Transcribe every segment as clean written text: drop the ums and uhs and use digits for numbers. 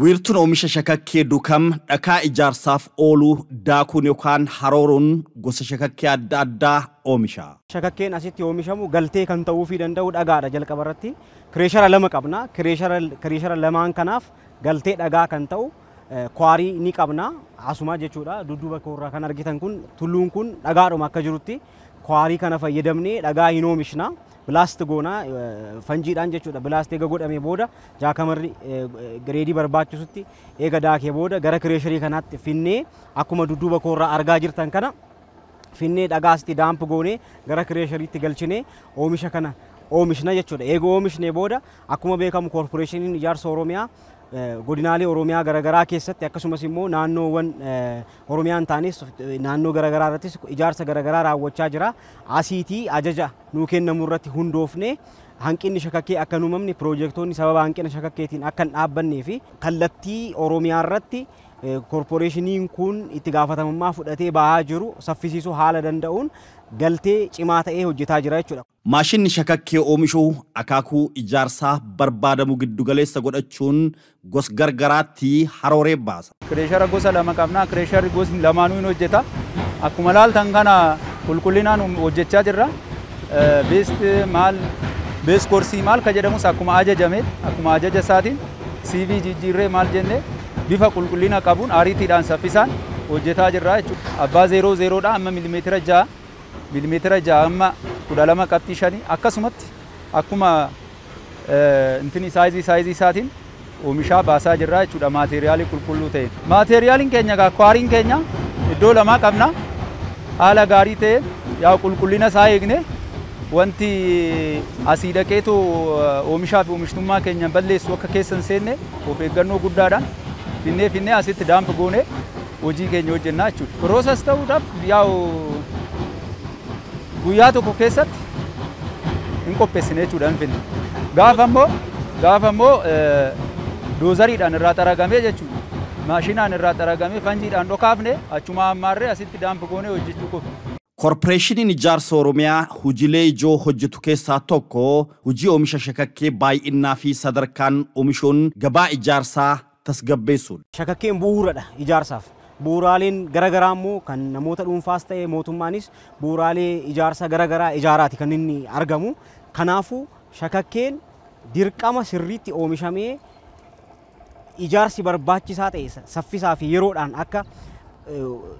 Wiirtuun oomisha shakakkee dukam dhakaa ijaarsaaf oolu daakuun yookaan harooroon gosa shakakkee adda addaa oomisha. Shakakkeen asitti oomishamu galtee kan ta'uu fi danda'u dhagaadha jalqaba irratti. Kireeshara lama qabna. Kireeshara lamaan kanaaf galtee dhagaa kan ta'u kwaarii ni qabna. Asuma jechuudha. Dudduuba koorraa kan argitan kun tulluun kun dhagaadhuma akka jirutti kwaarii kana fayyadamnee dhagaa hin oomishna. Bilaastii goonaa fanjiidhaan jechuudha. Bilaastii eega godhamee booda jaakamarri gireedii barbaachisutti eega daakee booda gara kireesharii kanaatti finnee akkuma dudduuba koorraa argaa jirtan kana finnee dhagaasti daamp goonee gara kireeshariitti galchinee oomisha kana oomishna jechuudha. Eega oomishne booda akkuma beekamu koorporeeshiniin ijaarsa Oromiyaa godinaalee Oromiyaa garaagaraa keessatti akkasumas immoo naannoowwan Oromiyaan taanis naannoo garaagaraa irrattis ijaarsa garaagaraa raawwachaa jira. Asiitii ajaja nuu kennamu irratti hundoofne hanqinni shakakkee akka hin uumamne piroojeektoonni sababa hanqina shakakkeetiin akka hin dhaabbannee fi kallattii Oromiyaa irratti koorporeeshiniin kun itti gaafatamummaa fudhatee bahaa jiru saffisiisuu haala danda'uun galtee cimaa ta'ee hojjetaa jira jechuudha. Maashinni shakakkee oomishuu akaakuu ijaarsaa barbaadamu giddugaleessa godhachuun gosa gargaraatti harooree baasa. Kireeshara gosa lama qabna. Kireesharri gosi lamaanuu hin hojjeta. Akkuma ilaaltan kana qulqullinaan hojjechaa jirra. Bees koorsii maal ka jedhamus akkuma ajajame akkuma ajaja isaatiin CV jijjiirree maal jenne bifa qulqullina qabuun ariitiidhaan saffisaan hojjetaa jirra jechuudha. Abbaa 00 dha amma milimeetira 6 amma 12 qabxii 5 akkasumatti akkuma intini saayizii isaatiin oomishaa baasaa jirra jechuudha maateeriyaalii qulqulluu ta'e. Maateeriyaaliin keenya kwaariin keenya iddoo lamaa qabna. Haala gaarii ta'e yaa qulqullina isaa eegne wanti asii dhaqeetu oomishaa fi oomishtummaa keenya balleessu akka keessa hin seenne of eeggannoo guddaadhaan finnee asitti daamp goone hojii keenya hojjennaa jechuudha. Piroosas ta'uudhaaf yaa'u guyyaa tokko keessatti hin qopheessine jechuudha hin finne. Gaafa immoo doozariidhaan irraa xaragamee jechuudha. Maashinaan irraa xaragamee fanjiidhaan dhokaafne achuma ammaarree asitti daamp goone hojjechuu qofa. Koorporeeshiniin ijaarsa Oromiyaa hojiilee ijoo hojjetu keessaa tokko hojii oomisha shakakkee baay'inaa fi sadarkaan oomishuun gabaa ijaarsaa tasgabbeessuudha. Shakakkeen bu'uuradha ijaarsaaf. Bu'uuraaleen garaagaraa immoo kan namoota dhuunfaas ta'e mootummaanis bu'uuraalee ijaarsa garaagaraa ijaaraati kan inni argamu. Kanaafuu shakakkeen dirqama sirriitti oomishamee ijaarsi barbaachisaa ta'e saffisaa fi yeroodhaan akka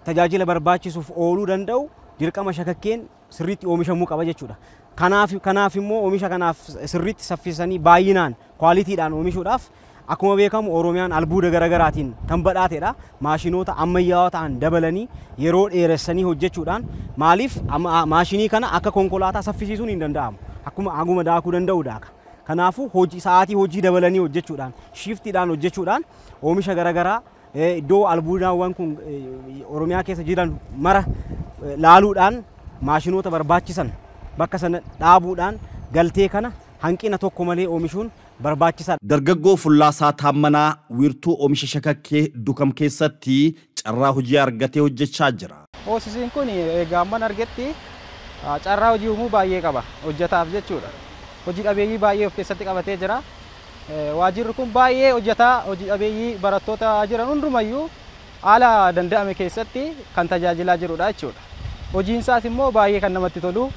tajaajila barbaachisuuf ooluu danda'u dirqama shakakkeen sirriitti oomishamuu qaba jechuudha. Kanaaf immoo oomisha kanaaf sirriitti saffisanii baay'inaan kwaalitiidhaan oomishuudhaaf akkuma beekamu Oromiyaan albuuda garaagaraatiin kan badhaatedha. Maashinoota ammayyaawaa ta'an dabalanii yeroo dheeressanii hojjechuudhaan maaliif maashinii kana akka konkolaataa saffisiisuun hin danda'amu. Akkuma aguma daakuu danda'udha. Kanaafuu sa'aatii hojii dabalanii hojjechuudhaan shiftiidhaan hojjechuudhaan oomisha garaagaraa iddoo albuudaawwan kun Oromiyaa keessa jiran mara laaluudhaan maashinoota barbaachisan bakka sana dhaabuudhaan galtee kana hanqina tokko malee oomishuun barbaachisaadha. Dargaggoo Fullaasaa Taammanaa wiirtuu oomisha shakakkee dukam keessatti carraa hojii argatee hojjechaa jira. Hoosisiin kun egaa amman argetti carraa hojii uumuu baay'ee qaba hojjetaaf jechuudha. Hojii dhabeeyyii baay'ee of keessatti qabatee jira. Waajjirri kun baay'ee hojjetaa hojii dhabeeyyii barattoota jiran hundumayyuu haala danda'ame keessatti kan tajaajilaa jirudha jechuudha. Hojiin isaas immoo baay'ee kan namatti tolu,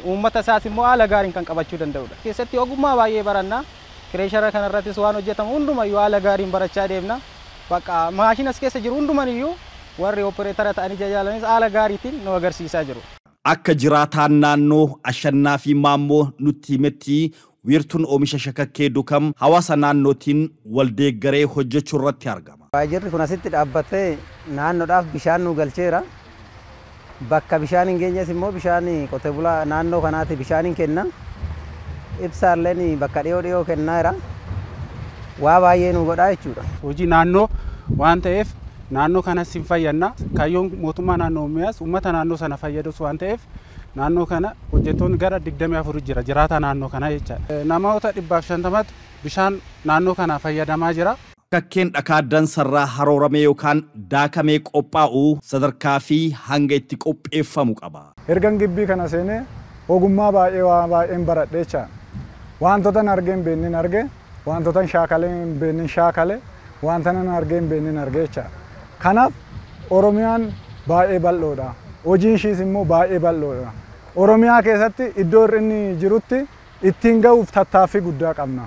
uummata isaas immoo haala gaariin kan qabachuu danda'udha. Keessatti ogummaa baay'ee baranna. Kireeshara kanarrattis waan hojjetamu hundumayyuu haala gaariin barachaa deemna. Bakka maashinas keessa jiru hundumayyuu warri opereetara ta'anii tajaajalanis haala gaariitiin nu agarsiisaa jiru. Akka jiraataan naannoo Ashannaa fi Maammoo nutti himetti wiirtuun oomisha shakakkee dukam hawaasa naannootiin waldeeggaree hojjechuu irratti argama. Waajjirri kun asitti dhaabbatee naannoodhaaf bishaan nu galcheera. Bakka bishaan hin geenyes immoo bishaan qotee bulaa naannoo kanaatti bishaan hin kenna. Ibsaalleen bakka dhiyoo kennaera. Waa baay'ee nu godhaa jechuudha. Hojii naannoo waan ta'eef naannoo kanas hin fayyadna. Kaayyoon mootummaa naannoo Oromiyaas uummata naannoo sana fayyadus waan ta'eef naannoo kana hojjettoonni gara 24 jira jiraata naannoo kana jechaadha. Namoota 150 bishaan naannoo kana fayyadamaa jira. Shakakkeen dhakaa dansarraa harooramee yookaan daakamee qophaa'u sadarkaa fi hanga itti qopheeffamu qaba. Ergan gibbii kana seenee ogummaa baay'een baradheecha. Wantoota argeen beeknin arge, wantoota shaakaleen beeknin shaakale, wanta nan argeen beeknin argee jecha. Kanaaf Oromiyaan baay'ee bal'oodha. Hojiin ishiis immoo baay'ee bal'oodha. Oromiyaa keessatti iddoo inni jirutti ittiin ga'uuf tattaaffii guddaa qabna.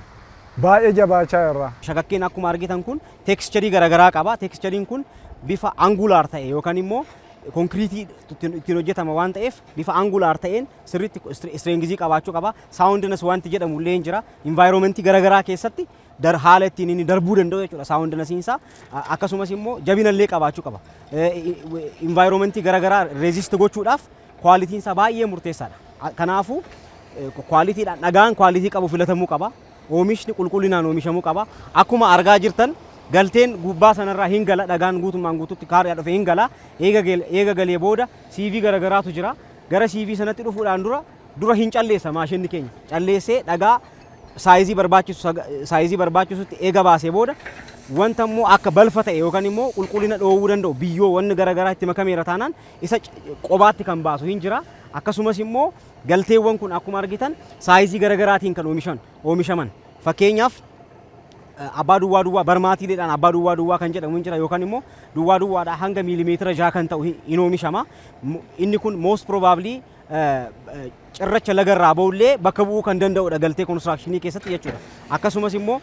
Baay'ee jabaachaa irra. Shakakkeen akkuma argitan kun teekstirii garaagaraa qaba. Teekstiriin kun bifa angulaar ta'e yookaan immoo konkiriitii ittiin hojjetama waan ta'eef bifa angulaar ta'een sirriitti istireengizii qabaachuu qaba. Saawundinas wanti jedhamu illee hin jira. Invaayiroomentii garaagaraa keessatti haala ittiin inni darbuu danda'u jechuudha. Saawundinasiinsaa akkasumas immoo jabina illee qabaachuu qaba. Invaayiroomentii garaagaraa reezist gochuudhaaf kwaalitiinsaa baay'ee murteessaadha. Kanaafuu kwaalitiidhaan dhagaan kwaalitii qabu filatamuu qaba. Oomishni qulqullinaan oomishamuu qaba. Akkuma argaa jirtan galteen gubbaa sanarraa hin gala dhagaan guutummaan guututti kaarraa dhufe hin gala. Eega galee booda CV garaagaraatu jira. Gara CV sanatti dhufuudhaan dura hin calleessa maashinni keenya. Calleessee dhagaa saayizii barbaachisutti eega baasee booda wanta immoo akka balfa ta'e yookaan immoo qulqullina dhoowwuu danda'u biyyoo wanni garaagaraa itti makameera taanaan isa qobaatti kan baasu hin jira. Akkasumas immoo galteewwan kun akkuma argitan saayizii garaagaraatiin kan oomishaman. Fakkeenyaaf abbaa duwwaa barmaatiileedhaan abbaa duwwaa kan jedhamu hin jira yookaan immoo duwwaadhaa hanga miilimeetira 6 kan ta'u hin oomishama. Inni kun most probably cirracha lagarraa ba'ullee bakka bu'uu kan danda'udha galtee konistirakshinii keessatti jechuudha. Akkasumas immoo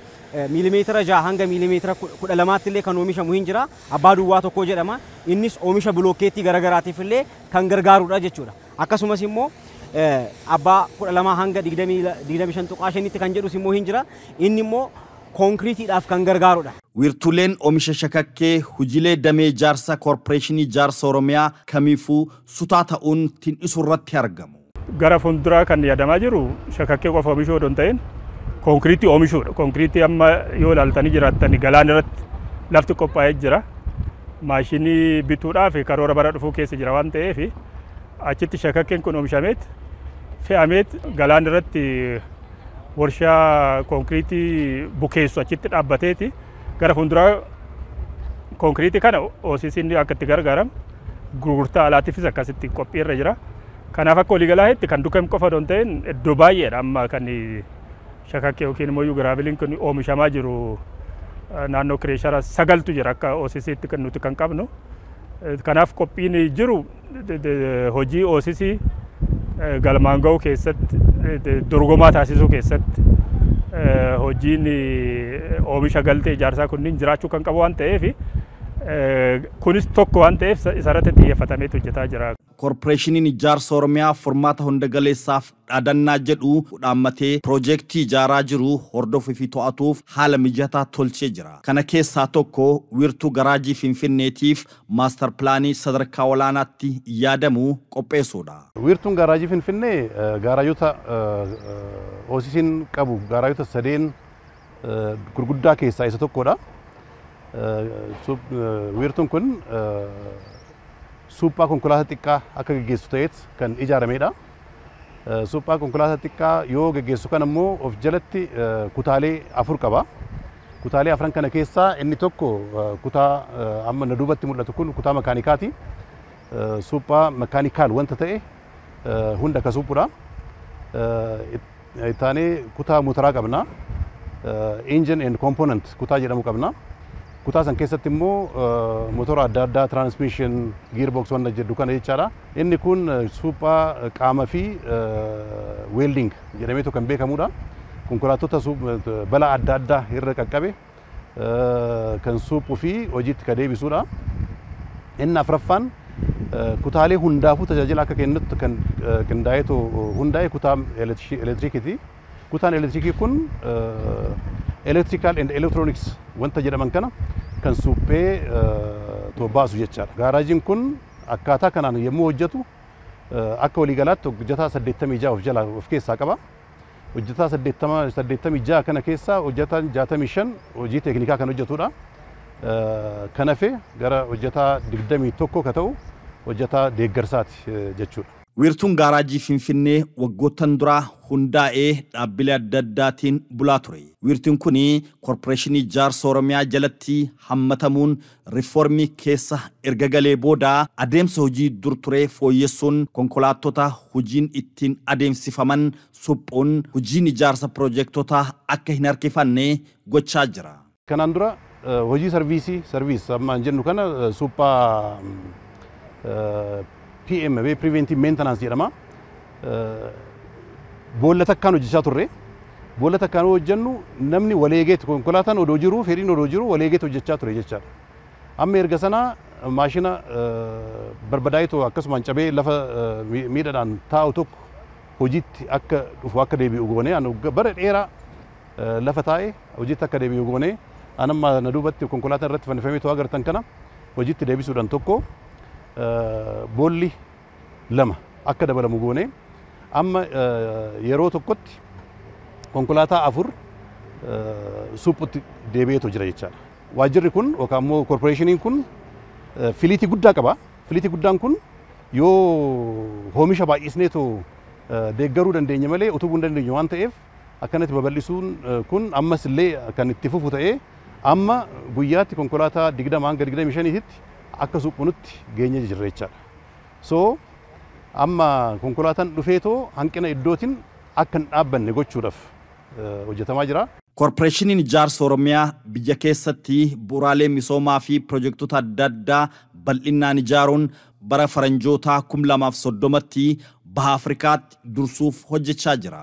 miilimeetira 6 hanga miilimeetira 12 illee kan oomishamu hin jira. Abbaa duwwaa tokko jedhama. Innis oomisha bilookeettii garaagaraatiif illee kan gargaarudha jechuudha. Akkasumas immoo abbaa 12 hanga 25 kan jedhus immoo hin jira. Inni immoo konkiriitiidhaaf kan gargaarudha. Wiirtuleen oomisha shakakkee hojiilee damee ijaarsa koorporeeshinii ijaarsa Oromiyaa kamiifuu sutaa ta'uun tin'isu irratti argamu. Gara fuulduraa kan yaadamaa jiru shakakkee qofa oomishuu odoo hin ta'in konkiriitii oomishuudha. Konkiriitii amma yoo ilaaltanii jiraattan galaan irratti lafti qophaa'ee jira. Maashinii bituudhaaf karoora bara dhufuu keessa jira waan ta'eef achitti shakakkeen kun oomishameet fe'ameet galaan irratti warshaa konkiriitii bukeessu achitti dhaabbateeti gara fuulduraa konkiriitii kana OCC'n akka itti gargaaramu gurgurtaa alaatiifis akkasitti qophiirra jira. Kanaaf akka waliigalaatti kan Dukem qofa odoo hin ta'in iddoo baay'eedha amma kan shakakkee yookiin immoo giraaviliin kun oomishamaa jiru naannoo kireeshara 9tu jira akka OCC'tti kan nuti kan qabnu. Kanaaf qophiin jiru hojii OCC galmaan ga'uu keessatti dorgomaa taasisuu keessatti hojiin oomisha galtee ijaarsaa kunniin jiraachuu kan qabu waan ta'eef kunis tokko waan ta'eef isarratti xiyyeeffatamee hojjetaa jira. Koorporeeshiniin ijaarsa Oromiyaa furmaata hunda galeessaaf dhaadannaa jedhu dhaammatee piroojeektii ijaaraa jiru hordofuu fi to'atuuf haala mijataa tolchee jira. Kana keessaa tokko wiirtuu garaajii Finfinneetiif maastar pilaanii sadarkaa olaanaatti yaadamu qopheessuudha. Wiirtuun garaajii Finfinnee garaajota OCC'n qabu garaajota 3 gurguddaa keessaa isa tokkodha. Wiirtuun kun suphaa konkolaataa xiqqaa akka gaggeessu ta'eet kan ijaaramedha. Suphaa konkolaataa xiqqaa yoo gaggeessu kan immoo of jalatti kutaalee 4 qaba. Kutaalee 4 kana keessaa inni tokko kutaa amma na duubatti mul'atu kun kutaa makaanikaati. Suphaa makaanikaal wanta ta'e hunda ka suphuudha. Ittaanee kutaa motoraa qabna. Engine and component kutaa jedhamu qabna. Kutaa san keessatti immoo motora adda addaa transmission gearbox wanta jedhu kana jechaadha. Inni kun suphaa qaama fi welding jedhameetu kan beekamudha. Konkolaattota balaa adda addaa irra qaqqabe kan suphuu fi hojiitti ka deebisuudha. Inni afraffaan kutaalee hundaafuu tajaajila akka kennutti kan qindaa'eetu hundaa'e kutaa elektirikiiti. Kutaan elektirikii kun electrical and electronics wanta jedhaman kana kan suphee baasu jechaadha. Gaaraajiin kun akkaataa kanaan yommuu hojjetu akka waliigalaatti hojjetaa 86 of jala of keessaa qaba. Hojjetaa 86 kana keessaa hojjetaan 65 hojii teeknikaa kan hojjetudha. Kan hafe gara hojjetaa 21 ka ta'u hojjetaa deeggarsaati jechuudha. Wiirtuun garaajii Finfinnee waggoottan duraa hundaa'ee dhaabbilee adda addaatiin bulaa ture. Wiirtuun kun koorporeeshinii ijaarsa Oromiyaa jalatti hammatamuun riiformii keessa erga galee booda adeemsa hojii dur ture fooyyessuun konkolaattota hojiin ittiin adeemsifaman suphuun hojiin ijaarsa piroojektota akka hin harkifanne gochaa jira. Kanaan dura hojii service amma jennu kana suphaa PMB preventive maintenance jedhama. Boolla takkaan hojjechaa turre. Boolla takkaan hojjennu namni waleegeet konkolaataan odoo jiru fedhiin odoo jiru waleegeet hojjechaa ture jechaadha. Amma erga sana maashina barbadaayitoo akkasumaan cabee lafa miidhadhaan taa'u tokko hojiitti akka dhufu akka deebi'u goonee bara dheeraa lafa taa'ee hojiitti akka deebi'u goonee anamma na duubatti konkolaataan irratti fannifamee too agartan kana hojiitti deebisuudhaan tokko boolli lama akka dabalamu goonee amma yeroo tokkotti konkolaataa 4 suphutti deebi'eetu jira jechaadha. Waajjirri kun yookaan immoo koorporeeshiniin kun filiitii guddaa qaba. Filiitii guddaan kun yoo oomisha baay'isneetu deeggaruu dandeenya malee utubuu hin dandeenyu waan ta'eef akkanatti babal'isuun kun ammas illee kan itti fufu ta'ee amma guyyaatti konkolaataa 20 hanga 25tti akka suphunutti geenye jirra jechaadha. So amma konkolaataan dhufeetoo hanqina iddootiin akka hin dhaabbanne gochuudhaaf hojjetamaa jira. Koorporeeshiniin ijaarsa Oromiyaa biyya keessatti bu'uuraalee misoomaa fi piroojektota adda addaa bal'inaan ijaaruun bara faranjoota 2030tti baha Afrikaatti dursuuf hojjechaa jira.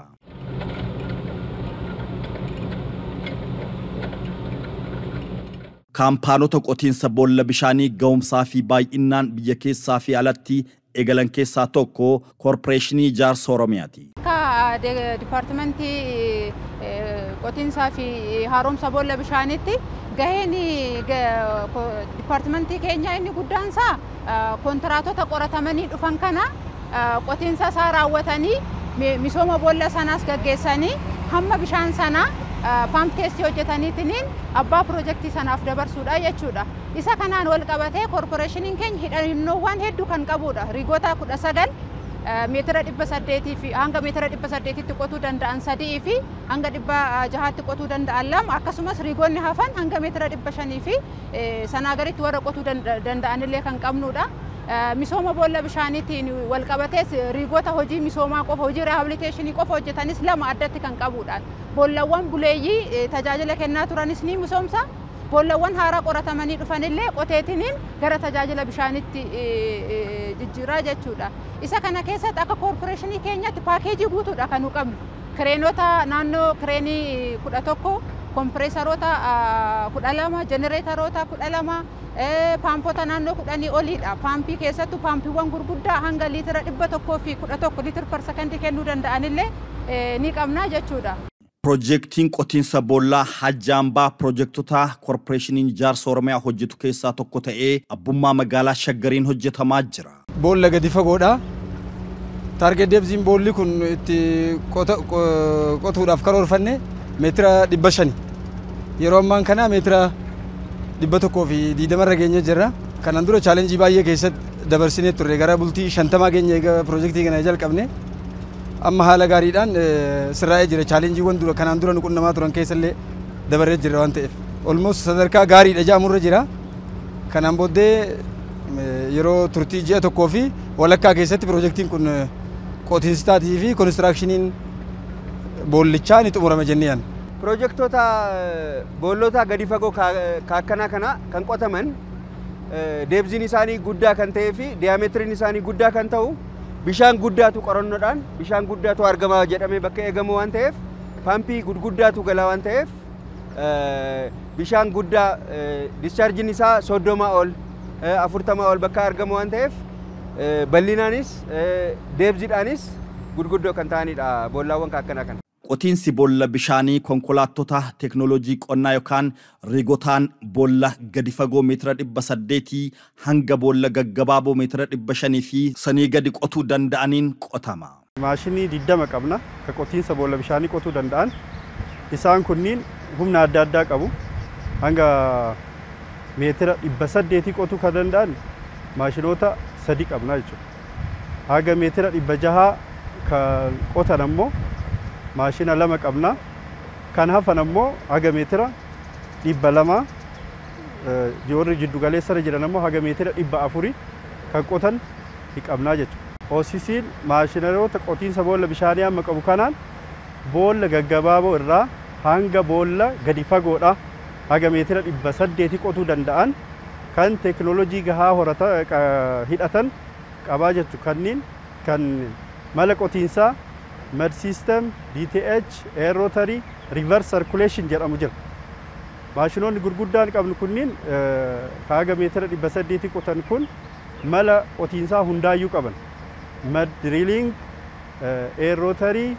Kaampaanota qotiinsa boolla bishaanii ga'umsaa fi baay'inaan biyya keessaa fi alatti eegalan keessaa tokko koorporeeshinii ijaarsa Oromiyaati. Dipaartimentii qotiinsaa fi haaromsa boolla bishaaniitti gaheen dipaartimentii keenya inni guddaan isaa kontiraatota qoratamanii dhufan kana qotiinsa isaa raawwatanii misooma boolla sanaas gaggeessanii hamma bishaan sanaa pump test hojjetaniitiin abbaa piroojeektii sanaaf dabarsuudha jechuudha. Isa kanaan wal qabatee koorporeeshiniin keenya hidhannoowwan hedduu kan qabudha. Riigoota 19 meetira 800 fi hanga meetira 800tti qotuu danda'an 3 fi hanga 600tti qotuu danda'an 2 akkasumas riigoonni hafan hanga meetira 500 fi sanaa gaditti warra qotuu danda'an illee kan qabnudha. Misooma boolla bishaaniitiin wal qabatees riigoota hojii misoomaa qofa hojii riihabiliteeshinii qofa hojjetanis 2 addatti kan qabudha. Boollawwan buleeyyii tajaajila kennaa turanis ni misoomsa. Boollawwan haaraa qoratamanii dhufanillee qoteetiniin gara tajaajila bishaanitti jijjiiraa jechuudha. Isa kana keessatti akka koorporeeshinii keenyatti paakeejii guutuudha kan nu qabnu. Kireenota naannoo kireenii 11, kompireesaroota 12, jenereetaroota 12, paampota naannoo 10 oliidha. Paampii keessattuu paampiiwwan gurguddaa hanga liitira 100 fi 11 liitira per sekondii kennuu danda'anillee ni qabna jechuudha. Piroojeektiin qotiinsa boollaa Hajjaambaa piroojektota koorporeeshiniin ijaarsa Oromiyaa hojjetu keessaa tokko ta'ee abbummaa magaalaa Shaggariin hojjetamaa jira. Boolla gadi fagoodha. Taarget deebziin boolli kun itti qotuudhaaf karoorfanne meetira 500. Yeroo ammaan kana meetira 120 irra geenye jirra. Kanaan dura chaalenjii baay'ee keessatti dabarsinee turre gara bultii 50 geenye egaa piroojeektii kana jalqabne. Amma haala gaariidhaan sirraa'ee jira. Chaalenjiiwwan dura kanaan dura nu qunnamaa turan keessallee dabarree jira waan ta'eef. Olmoos sadarkaa gaariidha jedhamurra jira. Kanaan booddee yeroo turtii ji'a tokkoo fi walakkaa keessatti piroojeektiin kun qotiinsitaatii fi konistiraakshiniin boollichaa ni xumurama jennee yaadna. Piroojektota boollota gadi fagoo akkanaa kana kan qotaman deebziin isaanii guddaa kan ta'ee fi diyaameetiriin isaanii guddaa kan ta'u bishaan guddaatu qorannoodhaan bishaan guddaatu argama jedhamee bakka eegamu waan ta'eef paampii guddaatu gala waan ta'eef bishaan guddaa discharjiin isaa 30 ol 40 ol bakka argamu waan ta'eef bal'inaanis deebziidhaanis gurguddoo kan ta'anidha boollaawwan akkanaa kana. Qotiinsi boolla bishaanii konkolaattota teeknooloojii qonnaa yookaan riigotaan boolla gadi fagoo meetira 800 hanga boolla gaggabaaboo meetira 500 fi sanii gadi qotuu danda'aniin qotama. Maashinii 20 qabna kan qotiinsa boolla bishaanii qotuu danda'an. Isaan kunniin humna adda addaa qabu. Hanga meetira 800 qotuu kan danda'an maashinoota 3 qabna jechuudha. Hanga meetira 600 kan qotan ammoo maashina 2 qabna. Kan hafan ammoo haga meetira 200 warri jiddu galeessarra jiran ammoo haga meetira 400 kan qotan ni qabna jechuudha. OCC'n maashinoota qotiinsa boolla bishaanii amma qabu kanaan boolla gaggabaaboo irraa hanga boolla gadi fagoodha haga meetira 800 qotuu danda'an kan teekinooloojii gahaa horata hidhatan qabaa jechuudha. Kanneen kan mala qotiinsaa mud system, DTH, air rotary, reverse circulation jedhamu jira. Maashinoonni gurguddaan qabnu kunniin haga meetira 800 qotan kun mala qotiinsaa hundaayyuu qaban. Mud drilling, air rotary,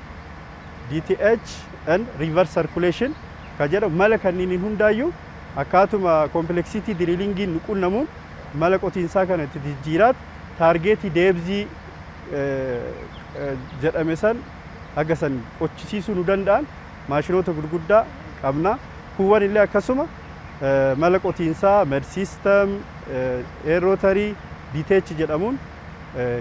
DTH and reverse circulation ka jedhamu mala kanneen hundaayyuu akkaatuma complexity drillingiin nuqunnamuun mala qotiinsaa kana itti jijjiiraat taargeetii deebzii jedhame san haga san qochisiisuu nu danda'an maashinoota gurguddaa qabna. Kuuwwan illee akkasuma mala qotiinsaa mud system, air rotary, DTH jedhamuun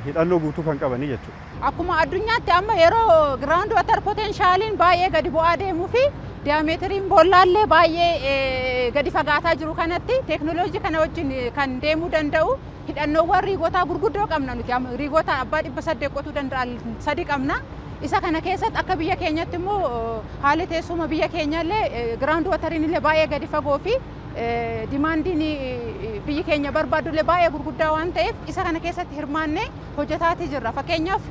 hidhannoo guutuu kan qabanii jechuudha. Akkuma addunyaatti amma yeroo ground water potentialiin baay'ee gadi bu'aa deemuu fi diyameetiriin boollaallee baay'ee gadi fagaataa jiru kanatti teekinooloojii kana wajjin kan deemuu danda'u hidhannoowwan riigootaa gurguddoo qabna nuti. Riigoota abbaa 800 qotuu danda'an 3 qabna. Isa kana keessatti akka biyya keenyatti immoo haalli teessuma biyya keenyallee ground watering illee baay'ee gadi fagoo fi dimaandiin biyyi keenya barbaadullee baay'ee gurguddaa waan ta'eef isa kana keessatti hirmaannee hojjetaatii jirra. Fakkeenyaaf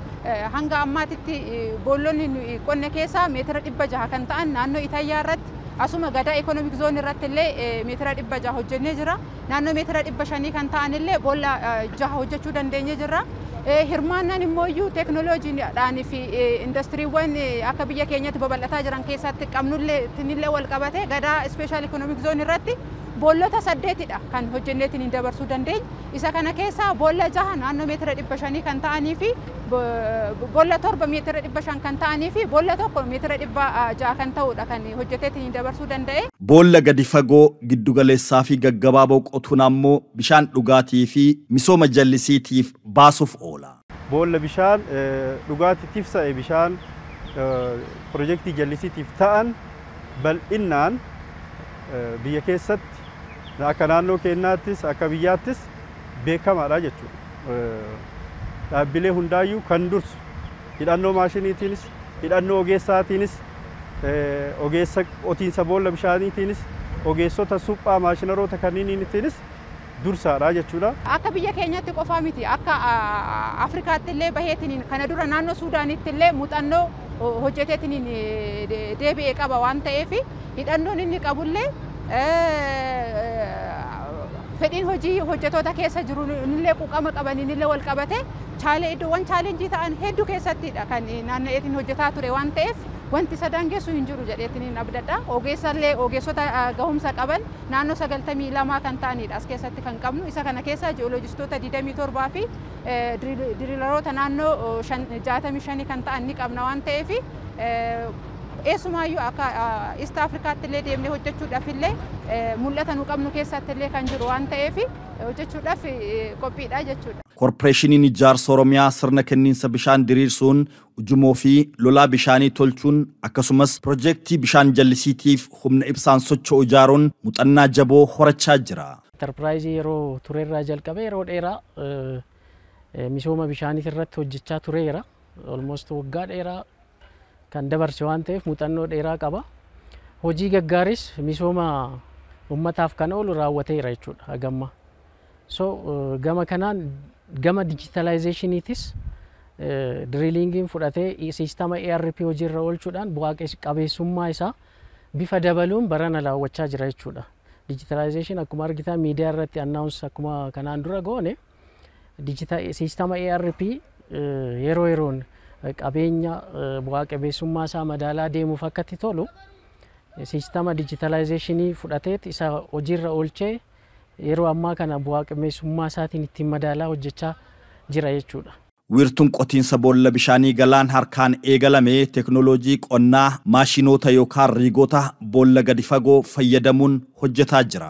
hanga ammaatitti boollonni qonna keessaa meetira 600 kan ta'an naannoo Itaayyaa irratti asuma gadaa economic zone irratti illee meetira 600 hojjennee jira. Naannoo meetira 500 kan ta'an illee boolla 6 hojjechuu dandeenyee jirra. Hirmaannaan immoo teekinooloojiidhaan fi indastiriiwwan akka biyya keenyatti babal'ataa jiran keessatti qabnullee wal qabate gadaa special economic zone irratti boollota 8dha kan hojjenneetiin dabarsuu dandeenya. Isa kana keessaa boolla 6 naannoo meetira 500 kan ta'anii fi boolla 7 meetira 500 kan ta'anii fi boolla 1 meetira 600 kan ta'udha kan hojjeteetiin dabarsuu danda'e. Boolla gadi fagoo giddugaleessaa fi gaggabaaboo qotuun ammoo bishaan dhugaatii fi misooma jallisiitiif baasuuf oola. Boolla bishaan dhugaatiitiif ta'e bishaan piroojeektii jallisiitiif ta'an bal'innaan biyya keessatti akka naannoo keenyaattis akka biyyaattis beekamaadha jechuudha. Dhaabbilee hundaayyuu kan dursu hidhannoo maashiniitiinis hidhannoo ogeessaatiinis ogeessa qotiinsa boolla bishaaniitiinis ogeessota suphaa maashinaroota kanniiniitiinis dursaadha jechuudha. Akka biyya keenyatti qofaa miti akka Afrikaatti illee baheetiin kana dura naannoo Suudaanitti illee muuxannoo hojjeteetiin deebi'ee qaba waan ta'eef hidhannoon inni qabullee fedhiin hojii hojjetoota keessa jiru illee quuqama qabaniin illee wal qabate iddoowwan chaalenjii ta'an hedduu keessattidha kan naanna'eetiin hojjetaa ture waan ta'eef wanti daangessu hin jiru jedheetiin abdadha. Ogeessota gahumsa qaban naannoo 92 kan ta'anidha as keessatti kan qabnu. Isa kana keessa ji'ooloojistoota 27 fi diriilaroota naannoo 65 kan ta'an ni qabna waan ta'eef eesumaayyuu akka East Afrikaatti illee deemnee hojjechuudhaaf illee mul'ata nu qabnu keessatti illee kan jiru waan ta'eef hojjechuudhaaf qophiidha jechuudha. Korporeeshiniin ijaarsa Oromiyaa sirna kenniinsa bishaan diriirsuun ujumoo fi lolaa bishaanii tolchuun akkasumas piroojeektii bishaan jallisiitiif humna ibsaan socho'u ijaaruun muuxannaa jaboo horachaa jira. Enterpiraayizii yeroo tureerraa jalqabee yeroo dheeraa misooma bishaanii irratti hojjechaa tureera. Almost waggaa dheeraa kan dabarse waan ta'eef muuxannoo dheeraa qaba. Hojii gaggaaris misooma ummataaf kan oolu raawwateera jechuudha hagamma. So gama kanaan gama digitalization'itis drillingiin fudhatee siistama ERP hojiirra oolchuudhaan bu'aa qabeessummaa isaa bifa dabaluun barana raawwachaa jira jechuudha. Digitalization akkuma argitan miidiyaa irratti announce akkuma kanaan dura goone siistama ERP yeroo yeroon qabeenya bu'aa qabeessummaa isaa madaalaa deemuuf akka itti tolu siistama digitalizationii fudhatee isa hojiirra oolchee yeroo ammaa kana bu'aa qabeessummaa isaatiin ittiin madaalaa hojjechaa jira jechuudha. Wiirtuun qotiinsa boolla bishaanii galaan harkaan eegalame teekinooloojii qonnaa maashinoota yookaan riigoota boolla gadi fagoo fayyadamuun hojjetaa jira.